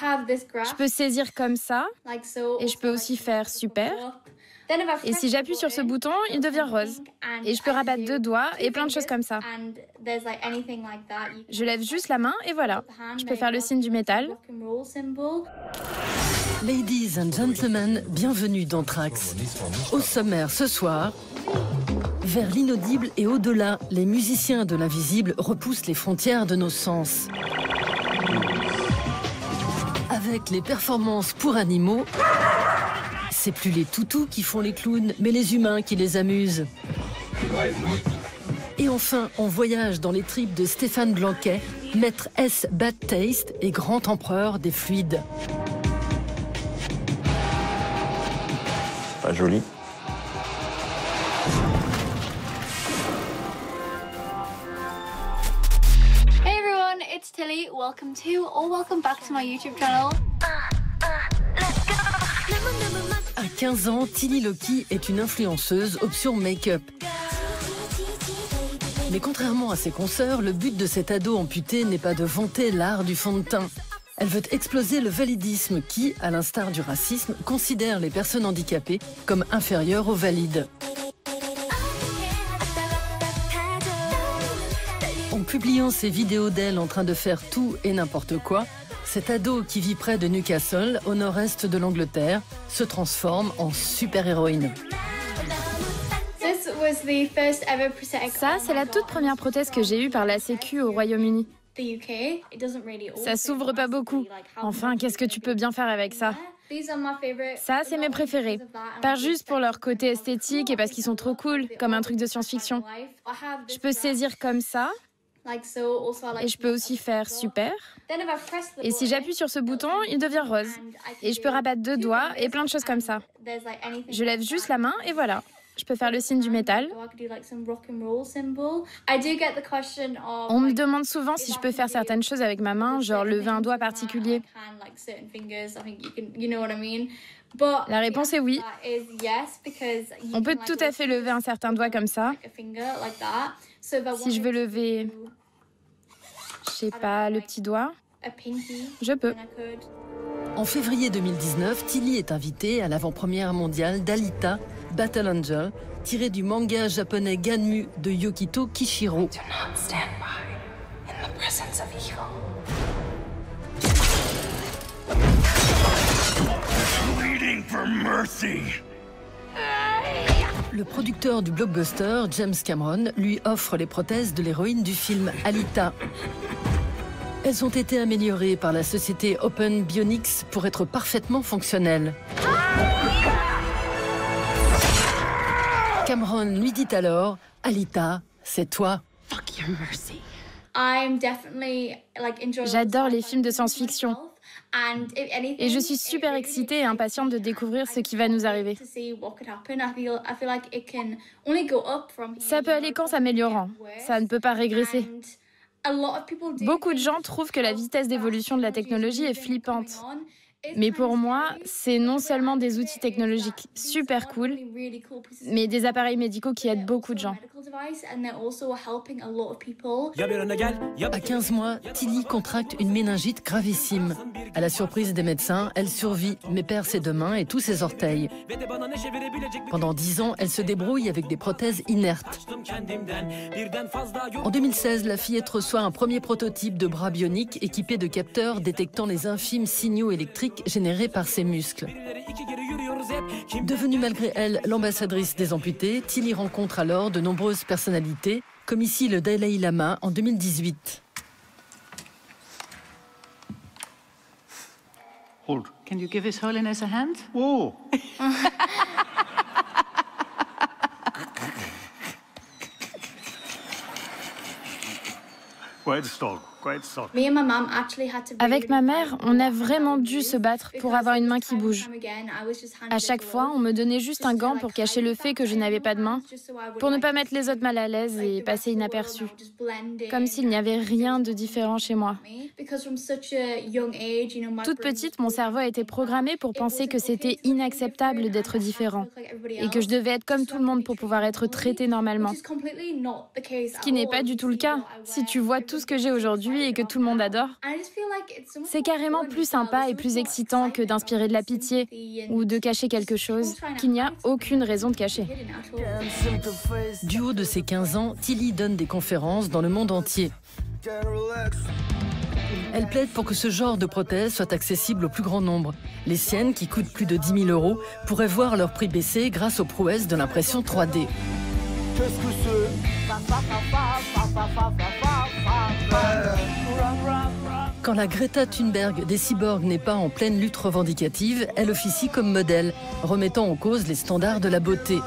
Je peux saisir comme ça, et je peux aussi faire super. Et si j'appuie sur ce bouton, il devient rose. Et je peux rabattre 2 doigts et plein de choses comme ça. Je lève juste la main et voilà. Je peux faire le signe du métal. Ladies and gentlemen, bienvenue dans Trax. Au sommaire ce soir, vers l'inaudible et au-delà, les musiciens de l'invisible repoussent les frontières de nos sens. Avec les performances pour animaux, c'est plus les toutous qui font les clowns, mais les humains qui les amusent. Et enfin, on voyage dans les tripes de Stéphane Blanquet, maître S Bad Taste et grand empereur des fluides. Pas joli. Hey everyone, it's Tilly. Welcome to or welcome back to my YouTube channel. À 15 ans, Tilly Loki est une influenceuse option make-up. Mais contrairement à ses consoeurs, le but de cette ado amputée n'est pas de vanter l'art du fond de teint. Elle veut exploser le validisme qui, à l'instar du racisme, considère les personnes handicapées comme inférieures aux valides. En publiant ces vidéos d'elle en train de faire tout et n'importe quoi, cette ado qui vit près de Newcastle, au nord-est de l'Angleterre, se transforme en super-héroïne. Ça, c'est la toute première prothèse que j'ai eue par la Sécu au Royaume-Uni. Ça s'ouvre pas beaucoup. Enfin, qu'est-ce que tu peux bien faire avec ça? Ça, c'est mes préférés. Pas juste pour leur côté esthétique et parce qu'ils sont trop cool, comme un truc de science-fiction. Je peux saisir comme ça, et je peux aussi faire super. Et si j'appuie sur ce bouton, il devient rose. Et je peux rabattre 2 doigts et plein de choses comme ça. Je lève juste la main et voilà. Je peux faire le signe du métal. On me demande souvent si je peux faire certaines choses avec ma main, genre lever un doigt particulier. La réponse est oui. On peut tout à fait lever un certain doigt comme ça. Si je veux lever, je sais pas, le petit doigt, je peux. En février 2019, Tilly est invitée à l'avant-première mondiale d'Alita, Battle Angel, tiré du manga japonais Ganmu de Yukito Kishiro. Le producteur du blockbuster, James Cameron, lui offre les prothèses de l'héroïne du film Alita. Elles ont été améliorées par la société Open Bionics pour être parfaitement fonctionnelles. Cameron lui dit alors, Alita, c'est toi. J'adore les films de science-fiction. Et je suis super excitée et impatiente de découvrir ce qui va nous arriver. Ça peut aller qu'en s'améliorant. Ça ne peut pas régresser. Beaucoup de gens trouvent que la vitesse d'évolution de la technologie est flippante. Mais pour moi, c'est non seulement des outils technologiques super cool, mais des appareils médicaux qui aident beaucoup de gens. À 15 mois, Tilly contracte une méningite gravissime. À la surprise des médecins, elle survit, mais perd ses 2 mains et tous ses orteils. Pendant 10 ans, elle se débrouille avec des prothèses inertes. En 2016, la fillette reçoit un premier prototype de bras bionique équipé de capteurs détectant les infimes signaux électriques générés par ses muscles. Devenue malgré elle l'ambassadrice des amputés, Tilly rencontre alors de nombreuses personnalités, comme ici le Dalai Lama en 2018. Hold. Can you give His Holiness a hand? Whoa! Quiet stall. Avec ma mère, on a vraiment dû se battre pour avoir une main qui bouge. À chaque fois, on me donnait juste un gant pour cacher le fait que je n'avais pas de main, pour ne pas mettre les autres mal à l'aise et passer inaperçu. Comme s'il n'y avait rien de différent chez moi. Toute petite, mon cerveau a été programmé pour penser que c'était inacceptable d'être différent et que je devais être comme tout le monde pour pouvoir être traitée normalement. Ce qui n'est pas du tout le cas. Si tu vois tout ce que j'ai aujourd'hui, produit et que tout le monde adore. C'est carrément plus sympa et plus excitant que d'inspirer de la pitié ou de cacher quelque chose qu'il n'y a aucune raison de cacher. Du haut de ses 15 ans, Tilly donne des conférences dans le monde entier. Elle plaide pour que ce genre de prothèse soit accessible au plus grand nombre. Les siennes, qui coûtent plus de 10 000 €, pourraient voir leur prix baisser grâce aux prouesses de l'impression 3D. Quand la Greta Thunberg des cyborgs n'est pas en pleine lutte revendicative, elle officie comme modèle, remettant en cause les standards de la beauté.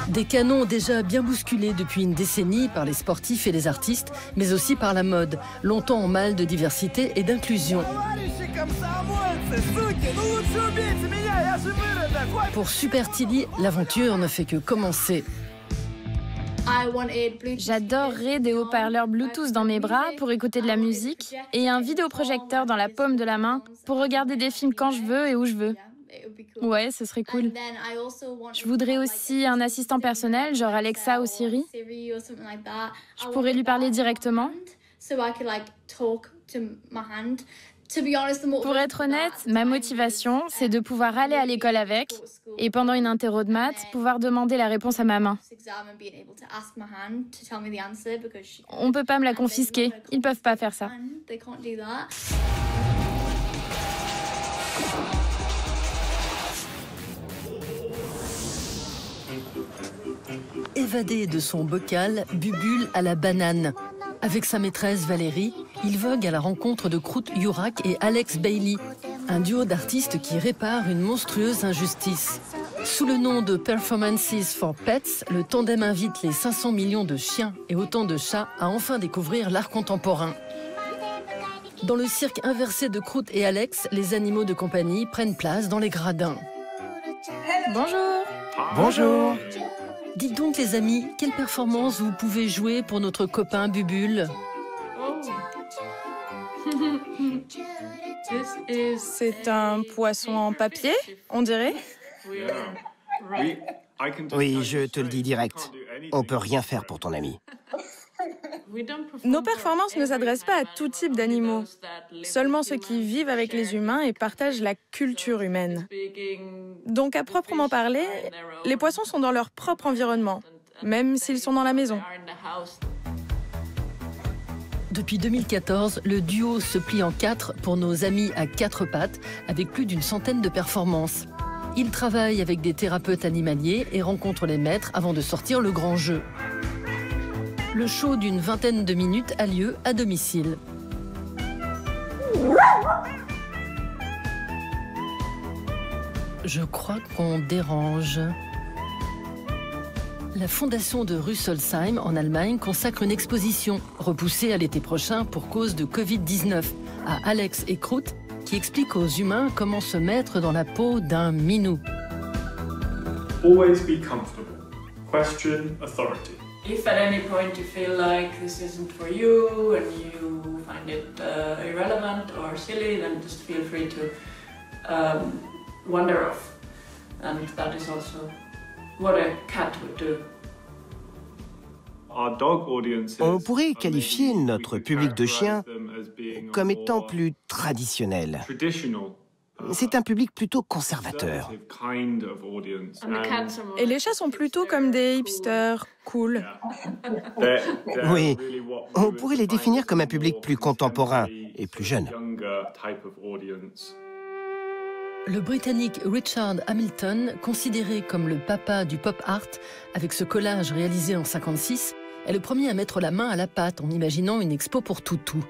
Des canons déjà bien bousculés depuis une décennie par les sportifs et les artistes, mais aussi par la mode, longtemps en mal de diversité et d'inclusion. Pour Super Tilly, l'aventure ne fait que commencer. J'adorerais des haut-parleurs Bluetooth dans mes bras pour écouter de la musique et un vidéoprojecteur dans la paume de la main pour regarder des films quand je veux et où je veux. Ouais, ce serait cool. Je voudrais aussi un assistant personnel, genre Alexa ou Siri. Je pourrais lui parler directement. Pour être honnête, ma motivation, c'est de pouvoir aller à l'école avec et pendant une interro de maths, pouvoir demander la réponse à ma main. On ne peut pas me la confisquer, ils ne peuvent pas faire ça. Évadé de son bocal, Bubule à la banane. Avec sa maîtresse Valérie, il vogue à la rencontre de Krut Jurak et Alex Bailey, un duo d'artistes qui répare une monstrueuse injustice. Sous le nom de Performances for Pets, le tandem invite les 500 millions de chiens et autant de chats à enfin découvrir l'art contemporain. Dans le cirque inversé de Krut et Alex, les animaux de compagnie prennent place dans les gradins. Bonjour. Bonjour. Dites donc les amis, quelle performance vous pouvez jouer pour notre copain Bubule? C'est un poisson en papier, on dirait? Oui, je te le dis direct. On peut rien faire pour ton ami. Nos performances ne s'adressent pas à tout type d'animaux, seulement ceux qui vivent avec les humains et partagent la culture humaine. Donc, à proprement parler, les poissons sont dans leur propre environnement, même s'ils sont dans la maison. Depuis 2014, le duo se plie en 4 pour nos amis à 4 pattes, avec plus d'une centaine de performances. Ils travaillent avec des thérapeutes animaliers et rencontrent les maîtres avant de sortir le grand jeu. Le show d'une vingtaine de minutes a lieu à domicile. Je crois qu'on dérange. La fondation de Rüsselsheim en Allemagne consacre une exposition, repoussée à l'été prochain pour cause de Covid-19, à Alex et Krut, qui expliquent aux humains comment se mettre dans la peau d'un minou. Always be comfortable. Question authority. If at any point you feel like this isn't for you and you find it irrelevant or silly, then just feel free to wander off. And that is also what a cat would do. On pourrait qualifier notre public de chiens comme étant plus traditionnel. C'est un public plutôt conservateur. Et les chats sont plutôt comme des hipsters, cool. Oui, on pourrait les définir comme un public plus contemporain et plus jeune. Le Britannique Richard Hamilton, considéré comme le papa du pop art, avec ce collage réalisé en 1956, est le premier à mettre la main à la pâte en imaginant une expo pour toutous.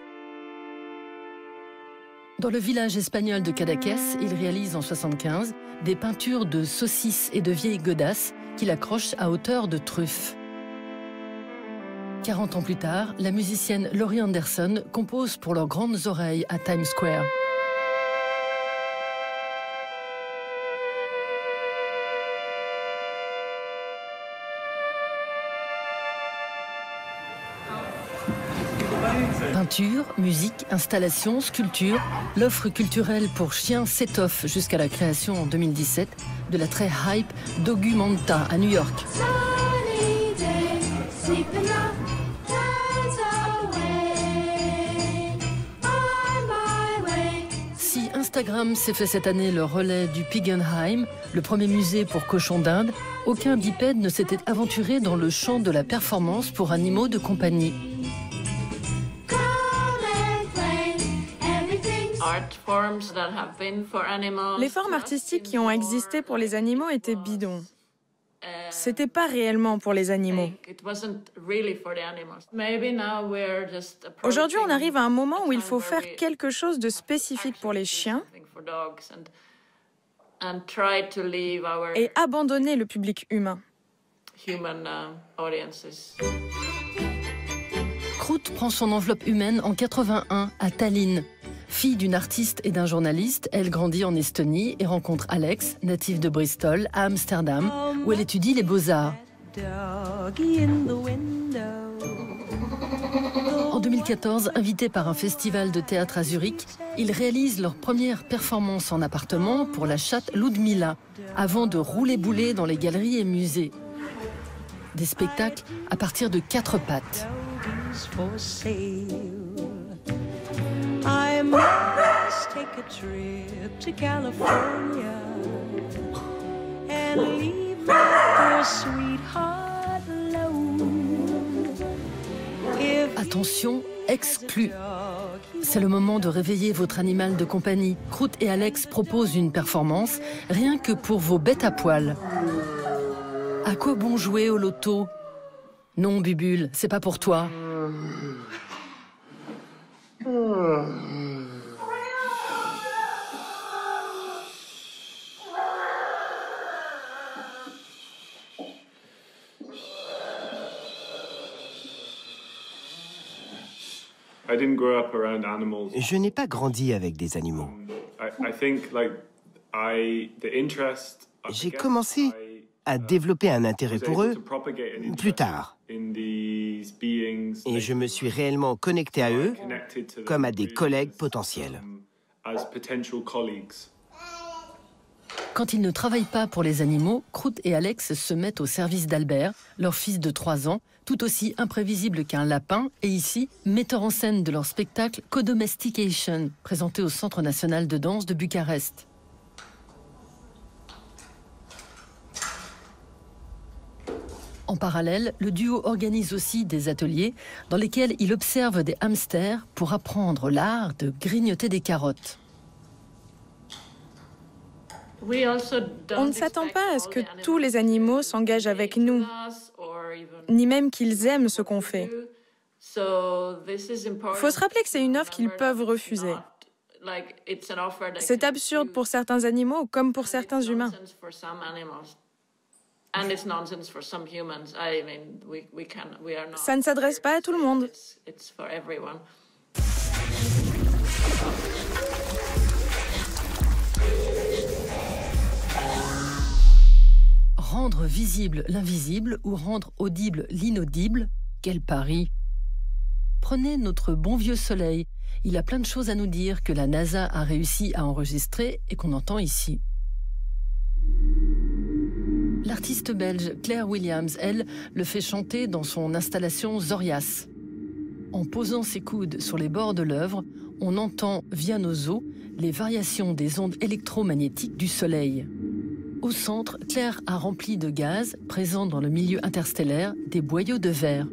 Dans le village espagnol de Cadaqués, il réalise en 1975 des peintures de saucisses et de vieilles godasses qu'il accroche à hauteur de truffes. 40 ans plus tard, la musicienne Laurie Anderson compose pour leurs grandes oreilles à Times Square. Peinture, musique, installation, sculpture, l'offre culturelle pour chiens s'étoffe jusqu'à la création en 2017 de la très hype Dogumenta à New York. Instagram s'est fait cette année le relais du Pigenheim, le premier musée pour cochons d'Inde. Aucun bipède ne s'était aventuré dans le champ de la performance pour animaux de compagnie. Les formes artistiques qui ont existé pour les animaux étaient bidons. C'était pas réellement pour les animaux. Aujourd'hui, on arrive à un moment où il faut faire quelque chose de spécifique pour les chiens et abandonner le public humain. Kroot prend son enveloppe humaine en 81 à Tallinn. Fille d'une artiste et d'un journaliste, elle grandit en Estonie et rencontre Alex, natif de Bristol, à Amsterdam, où elle étudie les beaux-arts. En 2014, invités par un festival de théâtre à Zurich, ils réalisent leur première performance en appartement pour la chatte Ludmilla, avant de rouler-bouler dans les galeries et musées. Des spectacles à partir de 4 pattes. I must take a trip to California and leave my poor sweetheart alone. Attention, exclu. C'est le moment de réveiller votre animal de compagnie. Kroot et Alex proposent une performance rien que pour vos bêtes à poil. À quoi bon jouer au loto? Non, Bubule, c'est pas pour toi. Je n'ai pas grandi avec des animaux. J'ai commencé à développer un intérêt pour eux plus tard. Et je me suis réellement connecté à eux comme à des collègues potentiels. Quand ils ne travaillent pas pour les animaux, Kroot et Alex se mettent au service d'Albert, leur fils de 3 ans, tout aussi imprévisible qu'un lapin, et ici, metteur en scène de leur spectacle Co-Domestication, présenté au Centre national de danse de Bucarest. En parallèle, le duo organise aussi des ateliers dans lesquels il observe des hamsters pour apprendre l'art de grignoter des carottes. On ne s'attend pas à ce que tous les animaux s'engagent avec nous, ni même qu'ils aiment ce qu'on fait. Il faut se rappeler que c'est une offre qu'ils peuvent refuser. C'est absurde pour certains animaux comme pour certains humains. Ça ne s'adresse pas à tout le monde. Rendre visible l'invisible ou rendre audible l'inaudible, quel pari! Prenez notre bon vieux soleil. Il a plein de choses à nous dire que la NASA a réussi à enregistrer et qu'on entend ici. L'artiste belge Claire Williams, elle, le fait chanter dans son installation Zorias. En posant ses coudes sur les bords de l'œuvre, on entend via nos os les variations des ondes électromagnétiques du Soleil. Au centre, Claire a rempli de gaz, présents dans le milieu interstellaire, des boyaux de verre.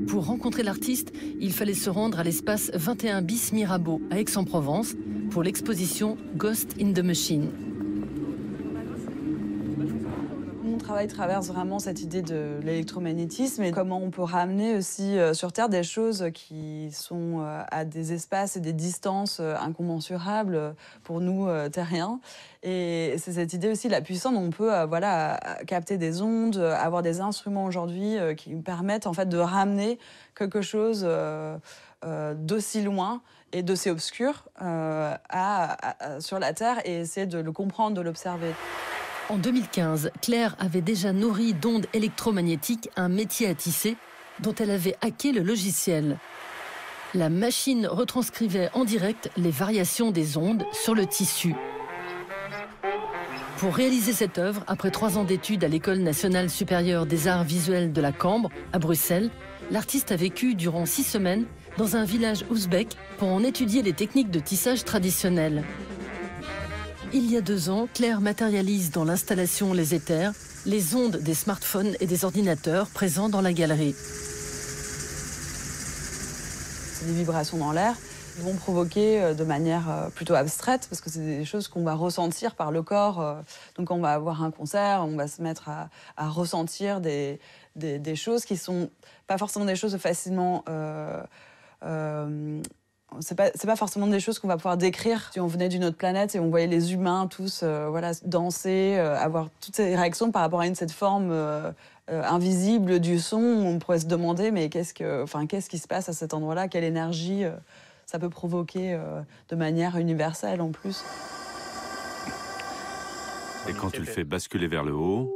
Pour rencontrer l'artiste, il fallait se rendre à l'espace 21 bis Mirabeau, à Aix-en-Provence, pour l'exposition Ghost in the Machine. Mon travail traverse vraiment cette idée de l'électromagnétisme et comment on peut ramener aussi sur Terre des choses qui sont à des espaces et des distances incommensurables pour nous, terriens. Et c'est cette idée aussi, la puissance, on peut capter des ondes, avoir des instruments aujourd'hui qui permettent en fait de ramener quelque chose d'aussi loin et d'aussi obscur sur la Terre et essayer de le comprendre, de l'observer. En 2015, Claire avait déjà nourri d'ondes électromagnétiques un métier à tisser dont elle avait hacké le logiciel. La machine retranscrivait en direct les variations des ondes sur le tissu. Pour réaliser cette œuvre, après 3 ans d'études à l'École nationale supérieure des arts visuels de la Cambre, à Bruxelles, l'artiste a vécu durant 6 semaines dans un village ouzbek pour en étudier les techniques de tissage traditionnelles. Il y a 2 ans, Claire matérialise dans l'installation Les Éthers les ondes des smartphones et des ordinateurs présents dans la galerie. C'est des vibrations dans l'air qui vont provoquer de manière plutôt abstraite, parce que c'est des choses qu'on va ressentir par le corps. Donc quand on va avoir un concert, on va se mettre à ressentir des choses qui sont pas forcément des choses facilement... c'est pas forcément des choses qu'on va pouvoir décrire. Si on venait d'une autre planète et on voyait les humains tous voilà, danser, avoir toutes ces réactions par rapport à cette forme invisible du son, on pourrait se demander mais qu'est-ce qui se passe à cet endroit-là, quelle énergie ça peut provoquer de manière universelle en plus. Et quand tu le fais basculer vers le haut...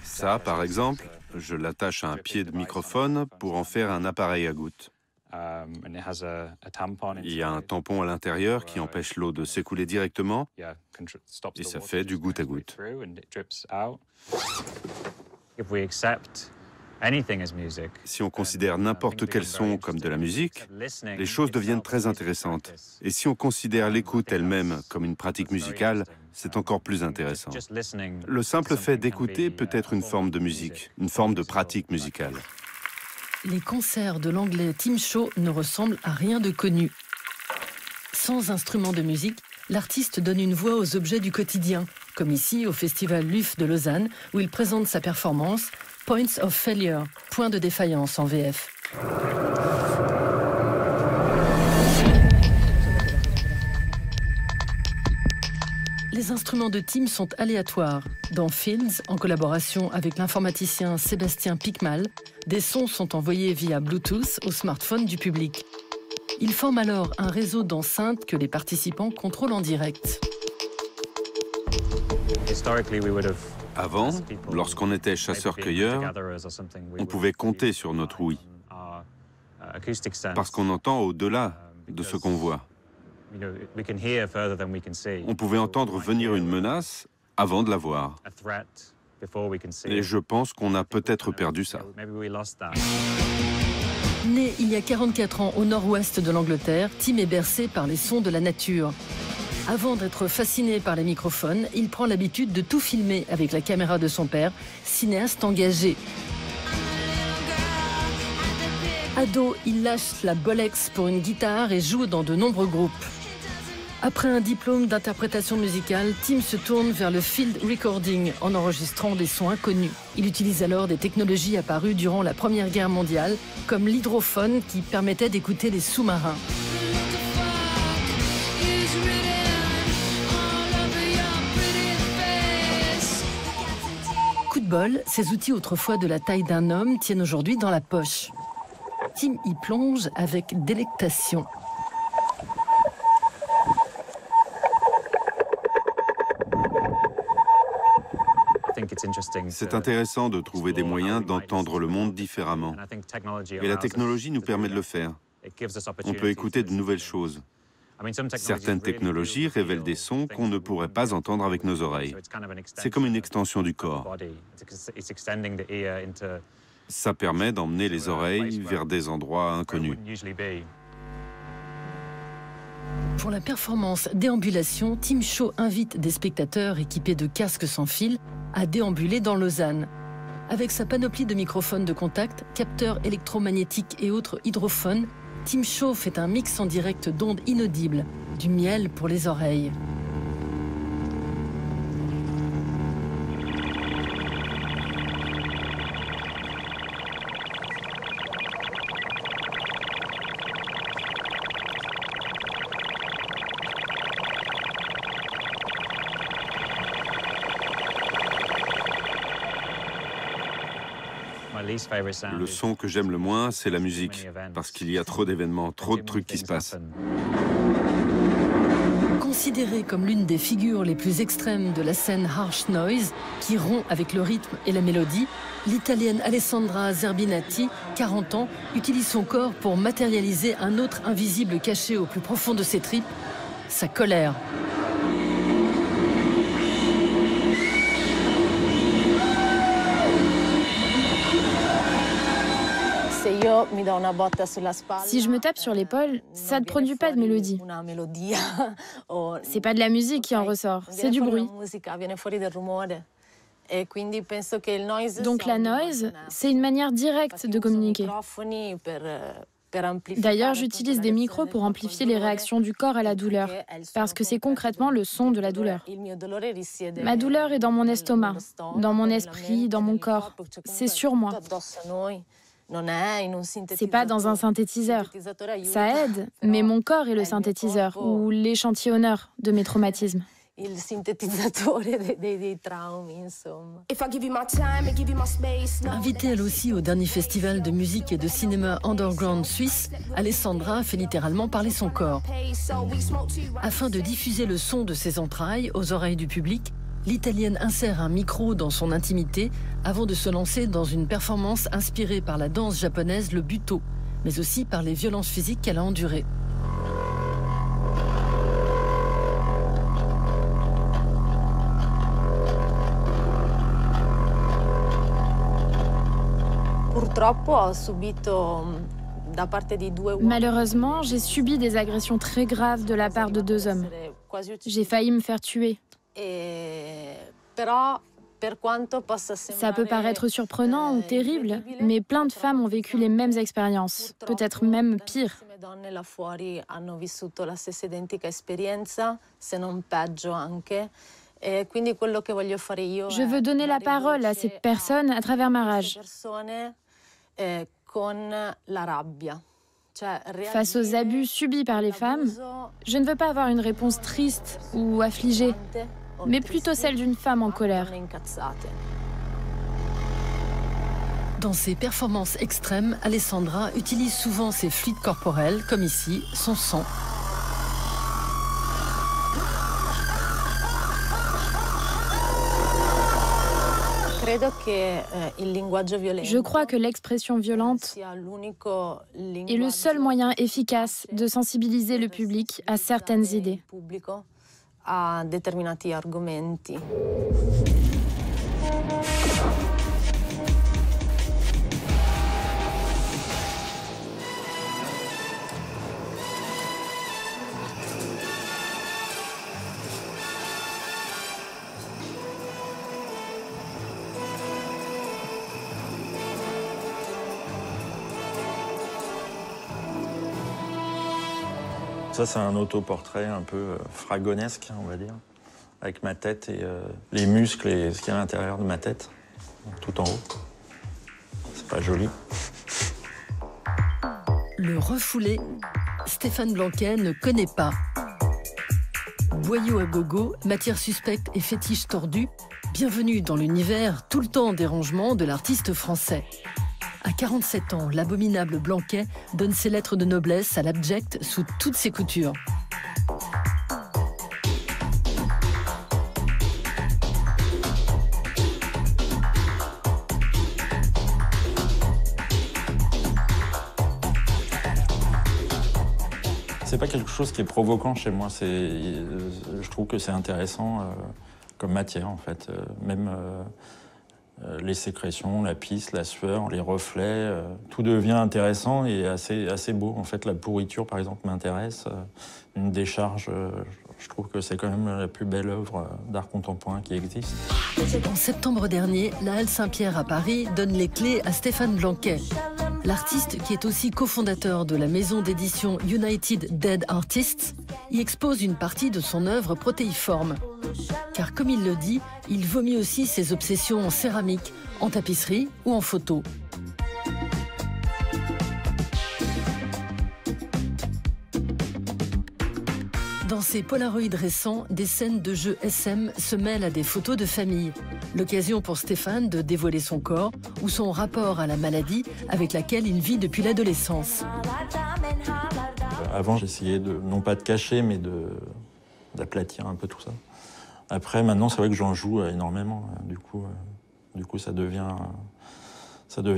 Ça, par exemple, je l'attache à un pied de microphone pour en faire un appareil à gouttes. Il y a un tampon à l'intérieur qui empêche l'eau de s'écouler directement et ça fait du goutte à goutte. Si on considère n'importe quel son comme de la musique, les choses deviennent très intéressantes. Et si on considère l'écoute elle-même comme une pratique musicale, c'est encore plus intéressant. Le simple fait d'écouter peut être une forme de musique, une forme de pratique musicale. Les concerts de l'anglais Tim Shaw ne ressemblent à rien de connu. Sans instrument de musique, l'artiste donne une voix aux objets du quotidien, comme ici au Festival LUF de Lausanne, où il présente sa performance « Points of Failure », point de défaillance en VF. Les instruments de Tim sont aléatoires. Dans Fields, en collaboration avec l'informaticien Sébastien Picmal, des sons sont envoyés via Bluetooth au smartphone du public. Ils forment alors un réseau d'enceintes que les participants contrôlent en direct. Avant, lorsqu'on était chasseur-cueilleur, on pouvait compter sur notre ouïe, parce qu'on entend au-delà de ce qu'on voit. On pouvait entendre venir une menace avant de la voir. Et je pense qu'on a peut-être perdu ça. Né il y a 44 ans au nord-ouest de l'Angleterre, Tim est bercé par les sons de la nature. Avant d'être fasciné par les microphones, il prend l'habitude de tout filmer avec la caméra de son père, cinéaste engagé. Ado, il lâche la Bolex pour une guitare et joue dans de nombreux groupes. Après un diplôme d'interprétation musicale, Tim se tourne vers le field recording en enregistrant des sons inconnus. Il utilise alors des technologies apparues durant la Première Guerre mondiale, comme l'hydrophone qui permettait d'écouter les sous-marins. Coup de bol, ces outils autrefois de la taille d'un homme tiennent aujourd'hui dans la poche. Tim y plonge avec délectation. C'est intéressant de trouver des moyens d'entendre le monde différemment. Et la technologie nous permet de le faire. On peut écouter de nouvelles choses. Certaines technologies révèlent des sons qu'on ne pourrait pas entendre avec nos oreilles. C'est comme une extension du corps. Ça permet d'emmener les oreilles vers des endroits inconnus. Pour la performance Déambulation, Tim Shaw invite des spectateurs équipés de casques sans fil à déambuler dans Lausanne. Avec sa panoplie de microphones de contact, capteurs électromagnétiques et autres hydrophones, Tim Shaw fait un mix en direct d'ondes inaudibles, du miel pour les oreilles. Le son que j'aime le moins, c'est la musique, parce qu'il y a trop d'événements, trop de trucs qui se passent. Considérée comme l'une des figures les plus extrêmes de la scène harsh noise, qui rompt avec le rythme et la mélodie, l'Italienne Alessandra Zerbinati, 40 ans, utilise son corps pour matérialiser un autre invisible caché au plus profond de ses tripes, sa colère. Si je me tape sur l'épaule, ça ne produit pas de mélodie. C'est pas de la musique qui en ressort, c'est du bruit. Donc la noise, c'est une manière directe de communiquer. D'ailleurs, j'utilise des micros pour amplifier les réactions du corps à la douleur, parce que c'est concrètement le son de la douleur. Ma douleur est dans mon estomac, dans mon esprit, dans mon corps. C'est sur moi. C'est pas dans un synthétiseur. Ça aide, mais mon corps est le synthétiseur ou l'échantillonneur de mes traumatismes. Invitée elle aussi au dernier festival de musique et de cinéma underground suisse, Alessandra fait littéralement parler son corps. Afin de diffuser le son de ses entrailles aux oreilles du public, l'Italienne insère un micro dans son intimité avant de se lancer dans une performance inspirée par la danse japonaise, le Buto, mais aussi par les violences physiques qu'elle a endurées. Malheureusement, j'ai subi des agressions très graves de la part de 2 hommes. J'ai failli me faire tuer. Ça peut paraître surprenant ou terrible, mais plein de femmes ont vécu les mêmes expériences, peut-être même pire. Je veux donner la parole à ces personnes à travers ma rage. Face aux abus subis par les femmes, je ne veux pas avoir une réponse triste ou affligée, mais plutôt celle d'une femme en colère. Dans ses performances extrêmes, Alessandra utilise souvent ses fluides corporels, comme ici, son sang. Je crois que l'expression violente est le seul moyen efficace de sensibiliser le public à certaines idées. Ça, c'est un autoportrait un peu fragonesque, on va dire, avec ma tête et les muscles et ce qu'il y a à l'intérieur de ma tête, tout en haut. C'est pas joli. Le refoulé, Stéphane Blanquet ne connaît pas. Boyau à gogo, matière suspecte et fétiche tordu, bienvenue dans l'univers tout le temps en dérangement de l'artiste français. À 47 ans, l'abominable Blanquet donne ses lettres de noblesse à l'abject sous toutes ses coutures. C'est pas quelque chose qui est provoquant chez moi. Je trouve que c'est intéressant comme matière, en fait. Même les sécrétions, la pisse, la sueur, les reflets, tout devient intéressant et assez beau. En fait, la pourriture, par exemple, m'intéresse. Une décharge, je trouve que c'est quand même la plus belle œuvre d'art contemporain qui existe. En septembre dernier, la Halle Saint-Pierre à Paris donne les clés à Stéphane Blanquet. L'artiste, qui est aussi cofondateur de la maison d'édition United Dead Artists, y expose une partie de son œuvre protéiforme. Car comme il le dit, il vomit aussi ses obsessions en céramique, en tapisserie ou en photo. Dans ses polaroïds récents, des scènes de jeux SM se mêlent à des photos de famille. L'occasion pour Stéphane de dévoiler son corps ou son rapport à la maladie avec laquelle il vit depuis l'adolescence. Avant, j'essayais non pas de cacher, mais d'aplatir un peu tout ça. Après, maintenant, c'est vrai que j'en joue énormément. Du coup, ça devient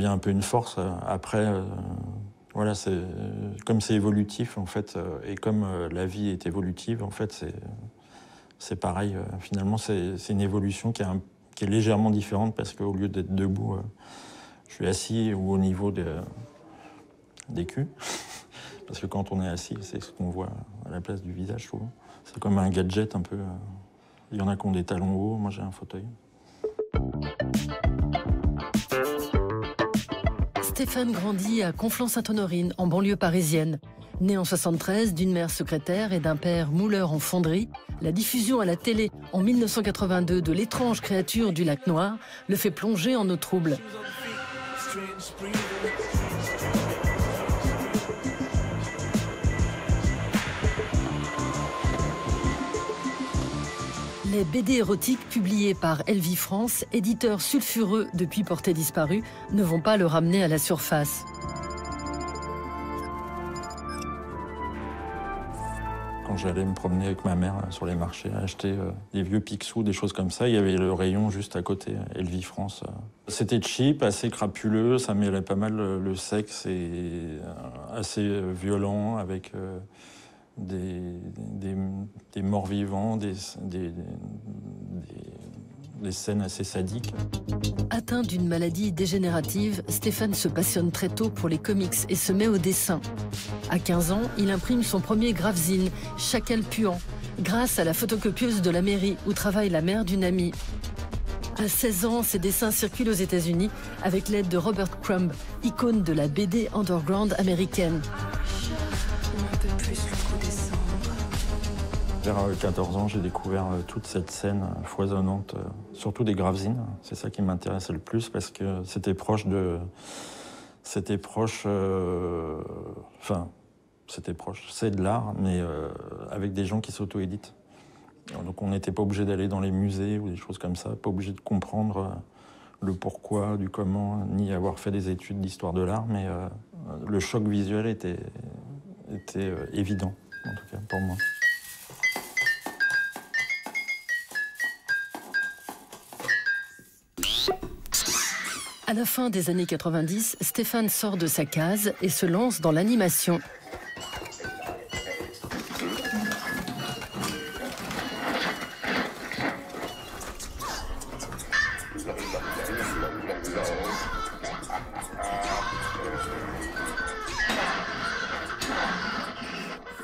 un peu une force. Après, voilà, comme c'est évolutif, en fait, et comme la vie est évolutive, en fait, c'est pareil. Finalement, c'est une évolution qui est légèrement différente parce qu'au lieu d'être debout, je suis assis ou au niveau des culs. Parce que quand on est assis, c'est ce qu'on voit à la place du visage souvent. C'est comme un gadget un peu. Il y en a qui ont des talons hauts, moi j'ai un fauteuil. Stéphane grandit à Conflans-Sainte-Honorine, en banlieue parisienne. Né en 73 d'une mère secrétaire et d'un père mouleur en fonderie, la diffusion à la télé en 1982 de l'étrange créature du lac Noir le fait plonger en eau trouble. Les BD érotiques publiés par Elvie France, éditeur sulfureux depuis portée disparue, ne vont pas le ramener à la surface. Quand j'allais me promener avec ma mère sur les marchés, acheter des vieux Picsou, des choses comme ça, il y avait le rayon juste à côté, Elvie France. C'était cheap, assez crapuleux, ça mêlait pas mal le sexe et assez violent avec des morts vivants, des scènes assez sadiques. Atteint d'une maladie dégénérative, Stéphane se passionne très tôt pour les comics et se met au dessin. À 15 ans, il imprime son premier gravezine, Chacal puant, grâce à la photocopieuse de la mairie où travaille la mère d'une amie. À 16 ans, ses dessins circulent aux États-Unis avec l'aide de Robert Crumb, icône de la BD underground américaine. Vers 14 ans, j'ai découvert toute cette scène foisonnante, surtout des gravezines. C'est ça qui m'intéressait le plus parce que c'était proche de... c'est de l'art, mais avec des gens qui s'auto-éditent. Donc on n'était pas obligé d'aller dans les musées ou des choses comme ça, pas obligé de comprendre le pourquoi, du comment, ni avoir fait des études d'histoire de l'art, mais le choc visuel était évident, en tout cas pour moi. À la fin des années 90, Stéphane sort de sa case et se lance dans l'animation.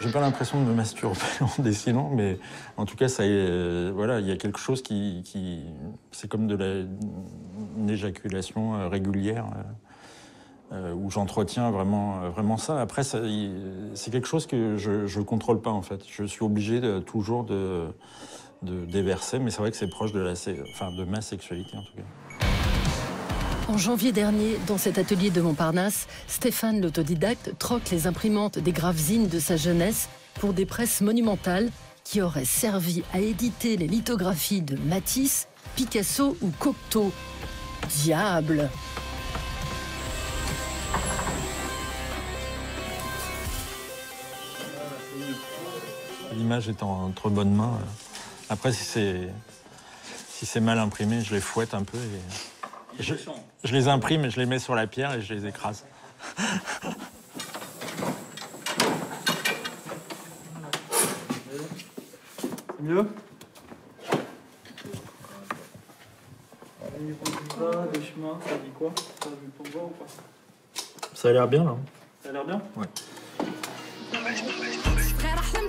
J'ai pas l'impression de me masturber en dessinant, mais en tout cas, voilà, il y a quelque chose qui c'est comme une éjaculation régulière où j'entretiens vraiment ça. Après, c'est quelque chose que je contrôle pas en fait. Je suis obligé toujours de déverser, mais c'est vrai que c'est proche de ma sexualité en tout cas. En janvier dernier, dans cet atelier de Montparnasse, Stéphane l'autodidacte troque les imprimantes des gravezines de sa jeunesse pour des presses monumentales qui auraient servi à éditer les lithographies de Matisse, Picasso ou Cocteau. Diable! L'image est entre bonnes mains. Après, si c'est mal imprimé, je les fouette un peu et je les imprime et je les mets sur la pierre et je les écrase. C'est mieux? Les chemins, ça dit quoi? Ça a vu pour voir ou pas? Ça a l'air bien là. Ça a l'air bien? Ouais.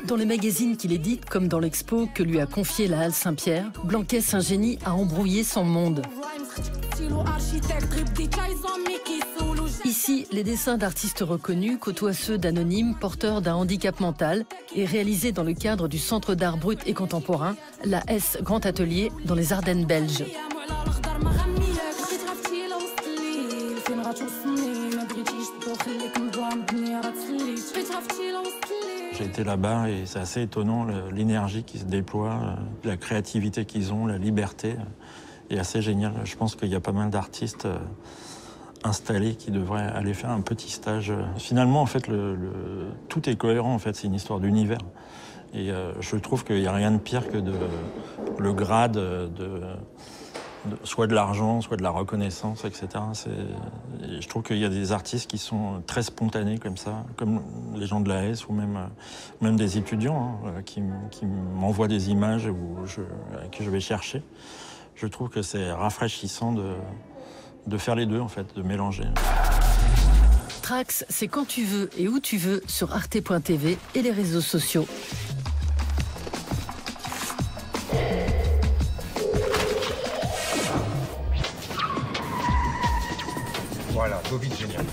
Dans les magazines qu'il édite, comme dans l'expo que lui a confié la Halle Saint-Pierre, Blanquet Saint-Génie a embrouillé son monde. Ici, les dessins d'artistes reconnus côtoient ceux d'anonymes porteurs d'un handicap mental et réalisés dans le cadre du Centre d'art brut et contemporain, la S Grand Atelier, dans les Ardennes belges. J'ai été là-bas et c'est assez étonnant l'énergie qui se déploie, la créativité qu'ils ont, la liberté est assez géniale. Je pense qu'il y a pas mal d'artistes installés qui devraient aller faire un petit stage. Finalement, en fait, tout est cohérent. En fait, c'est une histoire d'univers. Et je trouve qu'il n'y a rien de pire que le grade soit de l'argent, soit de la reconnaissance, etc. Je trouve qu'il y a des artistes qui sont très spontanés comme ça, comme les gens de la S ou même des étudiants qui m'envoient des images que je vais chercher. Je trouve que c'est rafraîchissant de faire les deux, en fait, de mélanger. Trax, c'est quand tu veux et où tu veux sur arte.tv et les réseaux sociaux. Voilà, go vite, génial.